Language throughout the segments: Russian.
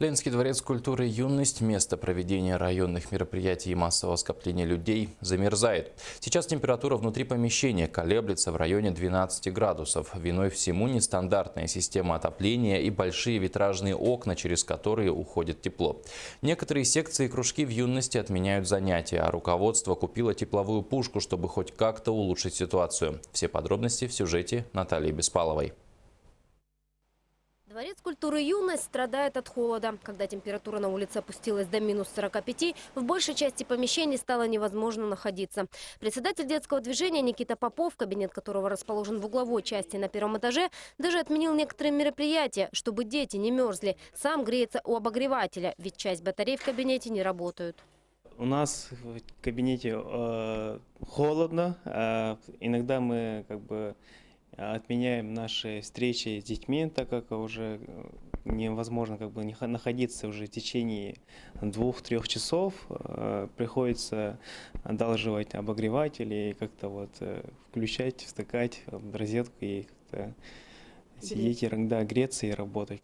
Ленинский дворец культуры «Юность» – место проведения районных мероприятий и массового скопления людей замерзает. Сейчас температура внутри помещения колеблется в районе 12 градусов. Виной всему нестандартная система отопления и большие витражные окна, через которые уходит тепло. Некоторые секции и кружки в «Юности» отменяют занятия, а руководство купило тепловую пушку, чтобы хоть как-то улучшить ситуацию. Все подробности в сюжете Натальи Беспаловой. Дворец культуры «Юность» страдает от холода. Когда температура на улице опустилась до минус 45, в большей части помещений стало невозможно находиться. Председатель детского движения Никита Попов, кабинет которого расположен в угловой части на первом этаже, даже отменил некоторые мероприятия, чтобы дети не мерзли. Сам греется у обогревателя, ведь часть батарей в кабинете не работают. У нас в кабинете холодно. Иногда мы отменяем наши встречи с детьми, так как уже невозможно находиться уже в течение 2-3 часов. Приходится одалживать обогреватель и как-то включать, втыкать в розетку и как-то сидеть, греться и работать.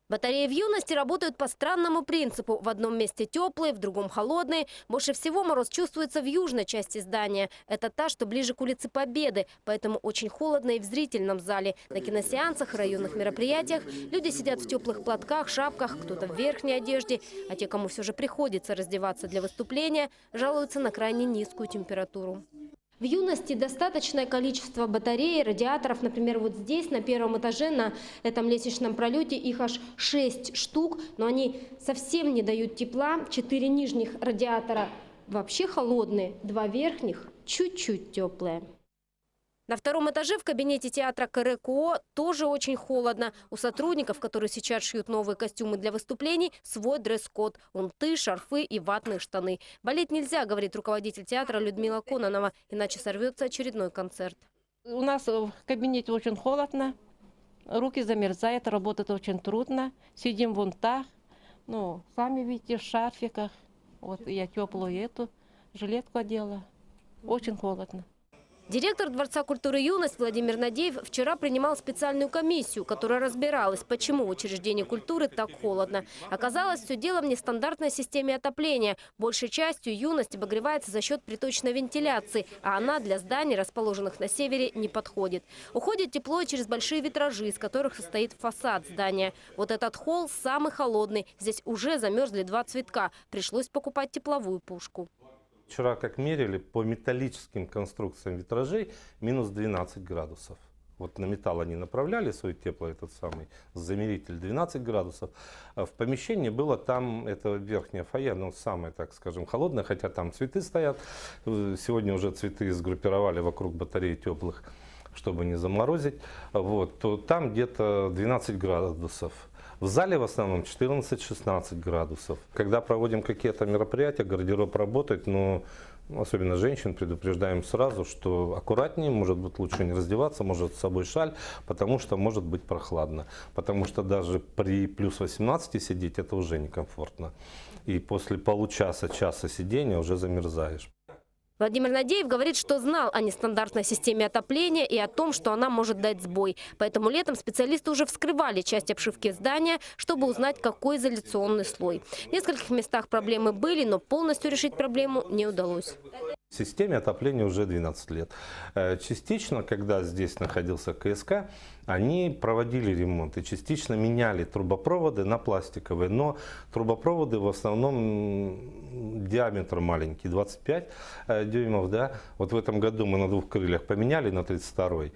Батареи в «Юности» работают по странному принципу. В одном месте теплые, в другом холодные. Больше всего мороз чувствуется в южной части здания. Это та, что ближе к улице Победы. Поэтому очень холодно и в зрительном зале. На киносеансах и районных мероприятиях люди сидят в теплых платках, шапках, кто-то в верхней одежде. А те, кому все же приходится раздеваться для выступления, жалуются на крайне низкую температуру. В «Юности» достаточное количество батарей, радиаторов. Например, вот здесь, на первом этаже, на этом лестничном пролете, их аж 6 штук. Но они совсем не дают тепла. 4 нижних радиатора вообще холодные, 2 верхних чуть-чуть теплые. На втором этаже в кабинете театра КРКО тоже очень холодно. У сотрудников, которые сейчас шьют новые костюмы для выступлений, свой дресс-код. Унты, шарфы и ватные штаны. Болеть нельзя, говорит руководитель театра Людмила Кононова, иначе сорвется очередной концерт. У нас в кабинете очень холодно, руки замерзают, работать очень трудно. Сидим в унтах, сами видите, в шарфиках. Вот я теплую эту жилетку одела. Очень холодно. Директор Дворца культуры «Юность» Владимир Надеев вчера принимал специальную комиссию, которая разбиралась, почему в учреждении культуры так холодно. Оказалось, все дело в нестандартной системе отопления. Большей частью «Юность» обогревается за счет приточной вентиляции, а она для зданий, расположенных на севере, не подходит. Уходит тепло через большие витражи, из которых состоит фасад здания. Вот этот холл самый холодный. Здесь уже замерзли 2 цветка. Пришлось покупать тепловую пушку. Вчера, как мерили, по металлическим конструкциям витражей минус 12 градусов. Вот на металл они направляли свой замеритель 12 градусов. В помещении было там, это верхнее фойе, самое, так скажем, холодное, хотя там цветы стоят. Сегодня уже цветы сгруппировали вокруг батареи теплых, чтобы не заморозить. То там где-то 12 градусов. В зале в основном 14-16 градусов. Когда проводим какие-то мероприятия, гардероб работает, но особенно женщин предупреждаем сразу, что аккуратнее, может быть лучше не раздеваться, может с собой шаль, потому что может быть прохладно. Потому что даже при плюс 18 сидеть это уже некомфортно. И после часа сидения уже замерзаешь. Владимир Надеев говорит, что знал о нестандартной системе отопления и о том, что она может дать сбой. Поэтому летом специалисты уже вскрывали часть обшивки здания, чтобы узнать, какой изоляционный слой. В нескольких местах проблемы были, но полностью решить проблему не удалось. В системе отопления уже 12 лет. Частично, когда здесь находился КСК, они проводили ремонт и частично меняли трубопроводы на пластиковые. Но трубопроводы в основном диаметр маленький, 25 дюймов. Вот в этом году мы на 2 крыльях поменяли на 32-й.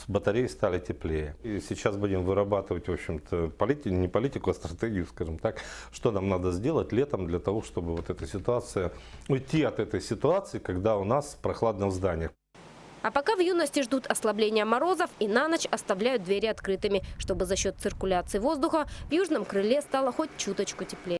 Батареи стали теплее. И сейчас будем вырабатывать, в общем-то, не политику, а стратегию, скажем так, что нам надо сделать летом для того, чтобы уйти от этой ситуации, когда у нас прохладно в зданиях. А пока в «Юности» ждут ослабления морозов и на ночь оставляют двери открытыми, чтобы за счет циркуляции воздуха в южном крыле стало хоть чуточку теплее.